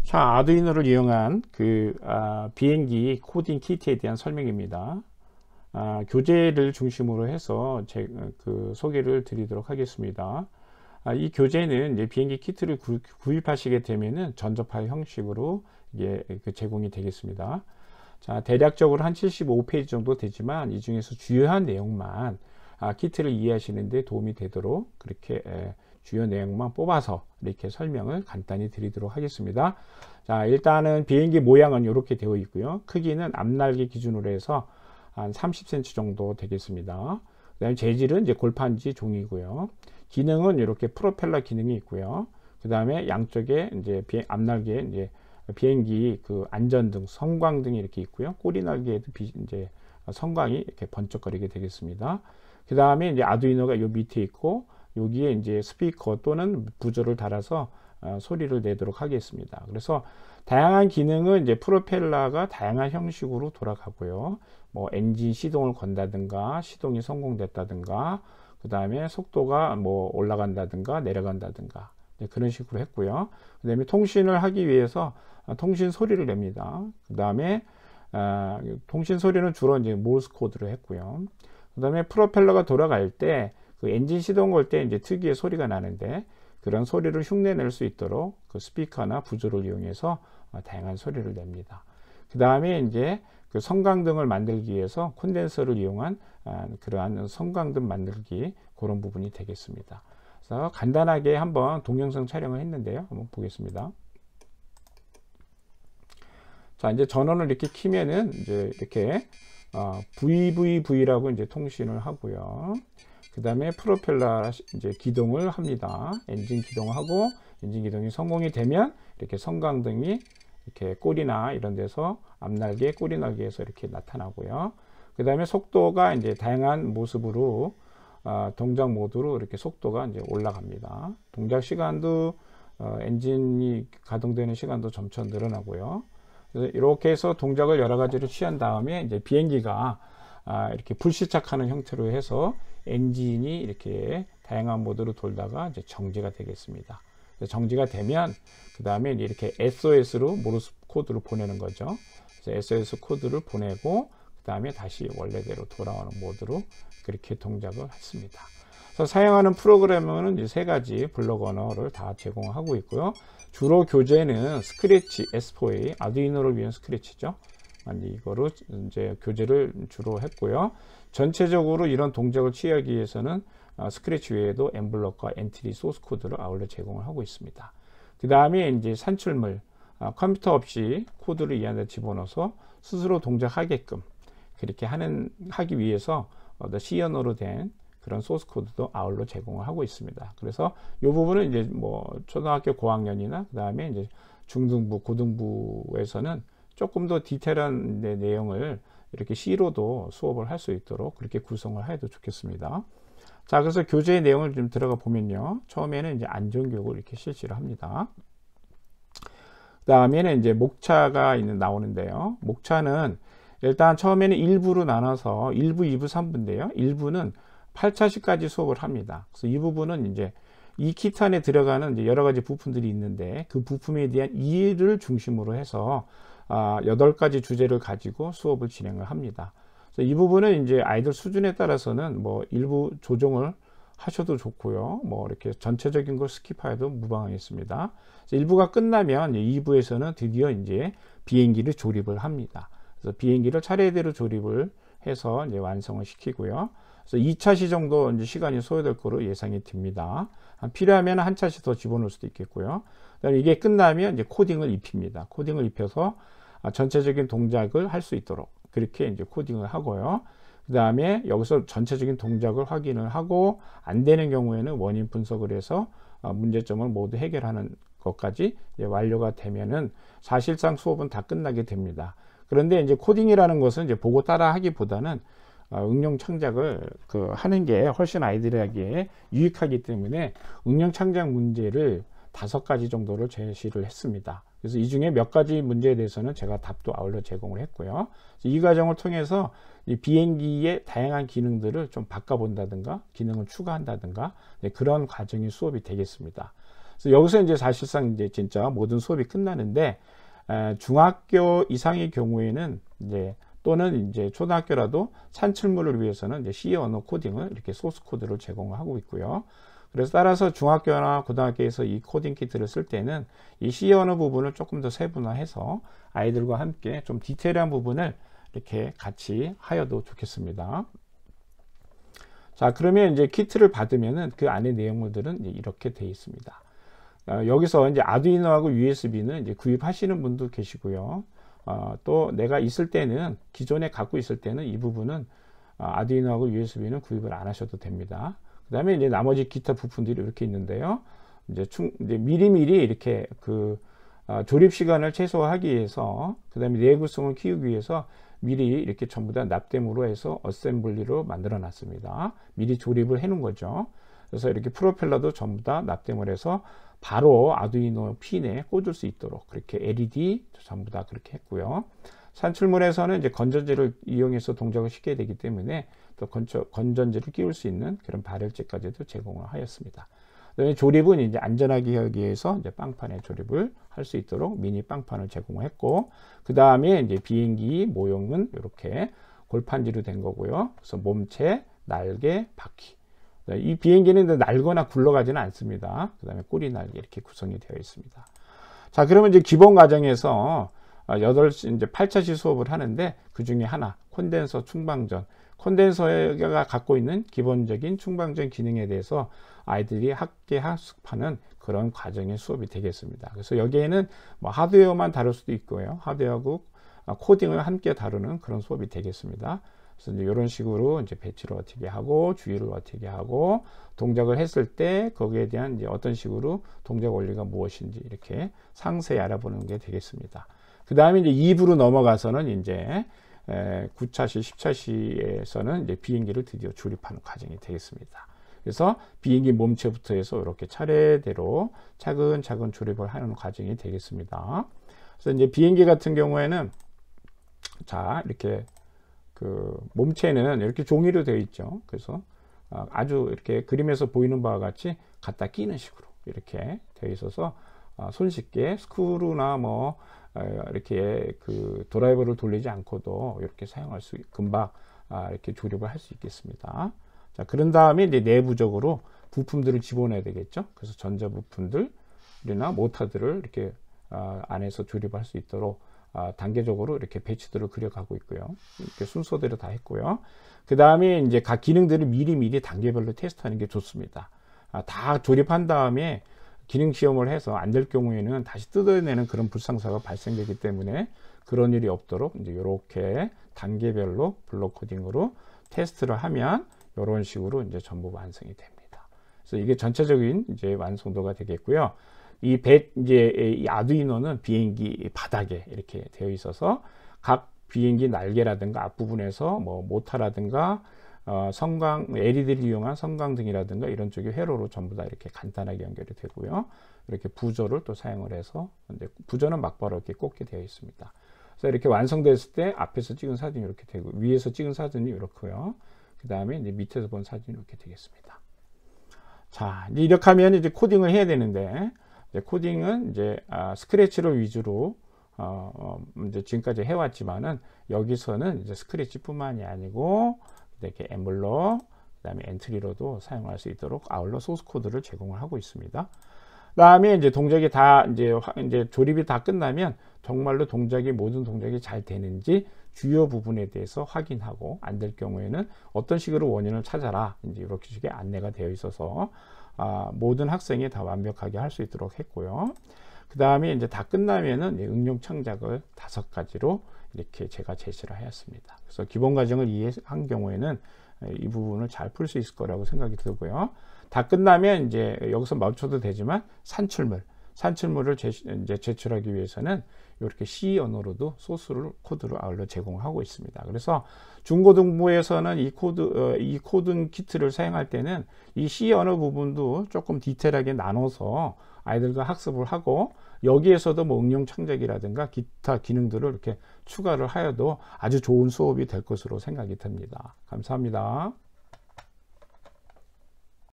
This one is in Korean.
자, 아두이노를 이용한 비행기 코딩 키트에 대한 설명입니다. 교재를 중심으로 해서 소개를 드리도록 하겠습니다. 이 교재는 이제 비행기 키트를 구입하시게 되면은 전자 파일 형식으로 이게 제공이 되겠습니다. 자, 대략적으로 한 75페이지 정도 되지만 이 중에서 주요한 내용만 키트를 이해하시는 데 도움이 되도록 그렇게 주요 내용만 뽑아서 이렇게 설명을 간단히 드리도록 하겠습니다. 자, 일단은 비행기 모양은 이렇게 되어 있고요. 크기는 앞날개 기준으로 해서 한 30cm 정도 되겠습니다. 그 다음에 재질은 이제 골판지 종이고요. 기능은 이렇게 프로펠러 기능이 있고요. 그 다음에 양쪽에 이제 앞날개에 이제 비행기 안전등, 성광등이 이렇게 있고요. 꼬리 날개에도 이제 성광이 이렇게 번쩍거리게 되겠습니다. 그 다음에 이제 아두이노가 요 밑에 있고, 여기에 이제 스피커 또는 부저를 달아서 소리를 내도록 하겠습니다. 그래서 다양한 기능은 이제 프로펠러가 다양한 형식으로 돌아가고요. 뭐 엔진 시동을 건다든가, 시동이 성공됐다든가, 그 다음에 속도가 뭐 올라간다든가 내려간다든가 그런 식으로 했고요. 그 다음에 통신을 하기 위해서 통신 소리를 냅니다. 그 다음에 통신 소리는 주로 이제 모르스 코드로 했고요. 그 다음에 프로펠러가 돌아갈 때 엔진 시동 걸 때 이제 특유의 소리가 나는데, 그런 소리를 흉내낼 수 있도록 스피커나 부조를 이용해서 다양한 소리를 냅니다. 그 다음에 이제 성광등을 만들기 위해서 콘덴서를 이용한 그러한 성광등 만들기, 그런 부분이 되겠습니다. 그래서 간단하게 한번 동영상 촬영을 했는데요. 한번 보겠습니다. 자, 이제 전원을 이렇게 키면은 이제 이렇게 VVV라고 이제 통신을 하고요. 그 다음에 프로펠러 이제 기동을 합니다. 엔진 기동을 하고, 엔진 기동이 성공이 되면 이렇게 성광등이 이렇게 꼬리나 이런 데서 앞날개, 꼬리 날개에서 이렇게 나타나고요. 그 다음에 속도가 이제 다양한 모습으로 동작 모드로 이렇게 속도가 이제 올라갑니다. 동작 시간도 엔진이 가동되는 시간도 점차 늘어나고요. 그래서 이렇게 해서 동작을 여러 가지로 취한 다음에 이제 비행기가 이렇게 불시착하는 형태로 해서 엔진이 이렇게 다양한 모드로 돌다가 이제 정지가 되겠습니다. 정지가 되면 그 다음에 이렇게 SOS로 모르스 코드를 보내는 거죠. 그래서 SOS 코드를 보내고 그 다음에 다시 원래대로 돌아오는 모드로 그렇게 동작을 했습니다. 그래서 사용하는 프로그래머는 세 가지 블록 언어를 다 제공하고 있고요. 주로 교재는 스크래치 S4A, 아두이노를 위한 스크래치죠. 이거로 이제 교재를 주로 했고요. 전체적으로 이런 동작을 취하기 위해서는 스크래치 외에도 엠블럭과 엔트리 소스 코드를 아울러 제공을 하고 있습니다. 그 다음에 이제 산출물, 컴퓨터 없이 코드를 이 안에 집어넣어서 스스로 동작하게끔 그렇게 하기 위해서 C 언어로 된 그런 소스 코드도 아울러 제공을 하고 있습니다. 그래서 이 부분은 이제 뭐 초등학교 고학년이나 그 다음에 이제 중등부, 고등부에서는 조금 더 디테일한 내용을 이렇게 C로도 수업을 할 수 있도록 그렇게 구성을 해도 좋겠습니다. 자, 그래서 교재의 내용을 좀 들어가 보면요. 처음에는 이제 안전교육을 이렇게 실시를 합니다. 그 다음에는 이제 목차가 나오는데요. 목차는 일단 처음에는 1부로 나눠서 1부, 2부, 3부인데요. 1부는 8차시까지 수업을 합니다. 그래서 이 부분은 이제 이 키트 안에 들어가는 이제 여러 가지 부품들이 있는데, 그 부품에 대한 이해를 중심으로 해서 8가지 주제를 가지고 수업을 진행을 합니다. 그래서 이 부분은 이제 아이들 수준에 따라서는 뭐 일부 조정을 하셔도 좋고요. 뭐 이렇게 전체적인 걸 스킵해도 무방하겠습니다. 1부가 끝나면 2부에서는 드디어 이제 비행기를 조립을 합니다. 그래서 비행기를 차례대로 조립을 해서 이제 완성을 시키고요. 그래서 2차시 정도 이제 시간이 소요될 거로 예상이 됩니다. 필요하면 한 차시 더 집어넣을 수도 있겠고요. 그다음에 이게 끝나면 이제 코딩을 입힙니다. 코딩을 입혀서 전체적인 동작을 할 수 있도록 그렇게 이제 코딩을 하고요. 그 다음에 여기서 전체적인 동작을 확인을 하고, 안 되는 경우에는 원인 분석을 해서 문제점을 모두 해결하는 것까지 이제 완료가 되면은 사실상 수업은 다 끝나게 됩니다. 그런데 이제 코딩이라는 것은 이제 보고 따라 하기보다는 응용 창작을 하는 게 훨씬 아이들에게 유익하기 때문에 응용 창작 문제를 5가지 정도를 제시를 했습니다. 그래서 이 중에 몇 가지 문제에 대해서는 제가 답도 아울러 제공을 했고요. 이 과정을 통해서 이 비행기의 다양한 기능들을 좀 바꿔본다든가 기능을 추가한다든가 그런 과정이 수업이 되겠습니다. 그래서 여기서 이제 사실상 이제 진짜 모든 수업이 끝나는데, 중학교 이상의 경우에는 이제 또는 이제 초등학교라도 산출물을 위해서는 이제 C 언어 코딩을 이렇게 소스 코드를 제공하고 있고요. 그래서 따라서 중학교나 고등학교에서 이 코딩 키트를 쓸 때는 이 C 언어 부분을 조금 더 세분화해서 아이들과 함께 좀 디테일한 부분을 이렇게 같이 하여도 좋겠습니다. 자, 그러면 이제 키트를 받으면은 그 안에 내용물들은 이렇게 되어 있습니다. 여기서 이제 아두이노하고 USB는 이제 구입하시는 분도 계시고요. 또 내가 있을 때는, 기존에 갖고 있을 때는 이 부분은 아두이노하고 USB는 구입을 안 하셔도 됩니다. 그 다음에 이제 나머지 기타 부품들이 이렇게 있는데요. 이제 미리미리 이렇게 조립 시간을 최소화하기 위해서, 그 다음에 내구성을 키우기 위해서 미리 이렇게 전부 다 납땜으로 해서 어셈블리로 만들어 놨습니다. 미리 조립을 해 놓은 거죠. 그래서 이렇게 프로펠러도 전부 다 납땜을 해서 바로 아두이노 핀에 꽂을 수 있도록 그렇게 LED 전부 다 그렇게 했고요. 산출물에서는 이제 건전지를 이용해서 동작을 시켜야 되기 때문에 또 건전지를 끼울 수 있는 그런 발열재까지도 제공을 하였습니다. 그다음에 조립은 이제 안전하게 하기 위해서 이제 빵판에 조립을 할 수 있도록 미니 빵판을 제공했고, 그 다음에 이제 비행기 모형은 이렇게 골판지로 된 거고요. 그래서 몸체, 날개, 바퀴. 이 비행기는 날거나 굴러가지는 않습니다. 그 다음에 꼬리 날개 이렇게 구성이 되어 있습니다. 자, 그러면 이제 기본 과정에서 8차시 수업을 하는데 그 중에 하나, 콘덴서 충방전. 콘덴서가 갖고 있는 기본적인 충방전 기능에 대해서 아이들이 함께 학습하는 그런 과정의 수업이 되겠습니다. 그래서 여기에는 뭐 하드웨어만 다룰 수도 있고요. 하드웨어하고 코딩을 함께 다루는 그런 수업이 되겠습니다. 그래서 이제 이런 식으로 이제 배치를 어떻게 하고, 주의를 어떻게 하고, 동작을 했을 때 거기에 대한 이제 어떤 식으로 동작 원리가 무엇인지 이렇게 상세히 알아보는 게 되겠습니다. 그 다음에 이제 2부로 넘어가서는 이제 9차시, 10차시에서는 이제 비행기를 드디어 조립하는 과정이 되겠습니다. 그래서 비행기 몸체부터 해서 이렇게 차례대로 차근차근 조립을 하는 과정이 되겠습니다. 그래서 이제 비행기 같은 경우에는 자, 이렇게 몸체는 이렇게 종이로 되어 있죠. 그래서 아주 이렇게 그림에서 보이는 바와 같이 갖다 끼는 식으로 이렇게 되어 있어서 손쉽게 스크루나 뭐 이렇게 드라이버를 돌리지 않고도 이렇게 사용할 수, 금방 이렇게 조립을 할 수 있겠습니다. 자, 그런 다음에 이제 내부적으로 부품들을 집어넣어야 되겠죠. 그래서 전자 부품들이나 모터들을 이렇게 안에서 조립할 수 있도록 단계적으로 이렇게 배치들을 그려가고 있고요. 이렇게 순서대로 다 했고요. 그 다음에 이제 각 기능들을 미리미리 단계별로 테스트하는 게 좋습니다. 다 조립한 다음에 기능 시험을 해서 안 될 경우에는 다시 뜯어내는 그런 불상사가 발생되기 때문에 그런 일이 없도록 이제 이렇게 단계별로 블록 코딩으로 테스트를 하면 이런 식으로 이제 전부 완성이 됩니다. 그래서 이게 전체적인 이제 완성도가 되겠고요. 이제 이 아두이노는 비행기 바닥에 이렇게 되어 있어서 각 비행기 날개라든가 앞부분에서 뭐 모터라든가 LED를 이용한 성광등이라든가 이런 쪽이 회로로 전부 다 이렇게 간단하게 연결이 되고요. 이렇게 부조를 또 사용을 해서, 근데 부조는 막바로 이렇게 꽂게 되어 있습니다. 그래서 이렇게 완성됐을 때 앞에서 찍은 사진이 이렇게 되고, 위에서 찍은 사진이 이렇고요. 그 다음에 이제 밑에서 본 사진이 이렇게 되겠습니다. 자, 이제 이렇게 하면 이제 코딩을 해야 되는데, 이제 코딩은 이제 스크래치를 위주로 이제 지금까지 해왔지만은 여기서는 이제 스크래치뿐만이 아니고 이렇게 엠블러, 그다음에 엔트리로도 사용할 수 있도록 아울러 소스 코드를 제공을 하고 있습니다. 그다음에 이제 동작이 다 이제 조립이 다 끝나면 정말로 모든 동작이 잘 되는지 주요 부분에 대해서 확인하고, 안 될 경우에는 어떤 식으로 원인을 찾아라, 이제 이렇게 식의 안내가 되어 있어서 모든 학생이 다 완벽하게 할 수 있도록 했고요. 그 다음에 이제 다 끝나면은 응용 창작을 5가지로 이렇게 제가 제시를 하였습니다. 그래서 기본 과정을 이해한 경우에는 이 부분을 잘 풀 수 있을 거라고 생각이 들고요. 다 끝나면 이제 여기서 멈춰도 되지만 산출물을 이제 제출하기 위해서는 이렇게 C 언어로도 소스를 코드로 아울러 제공하고 있습니다. 그래서 중고등부에서는 이 코딩 키트를 사용할 때는 이 C 언어 부분도 조금 디테일하게 나눠서 아이들과 학습을 하고, 여기에서도 뭐 응용 창작이라든가 기타 기능들을 이렇게 추가를 하여도 아주 좋은 수업이 될 것으로 생각이 듭니다. 감사합니다.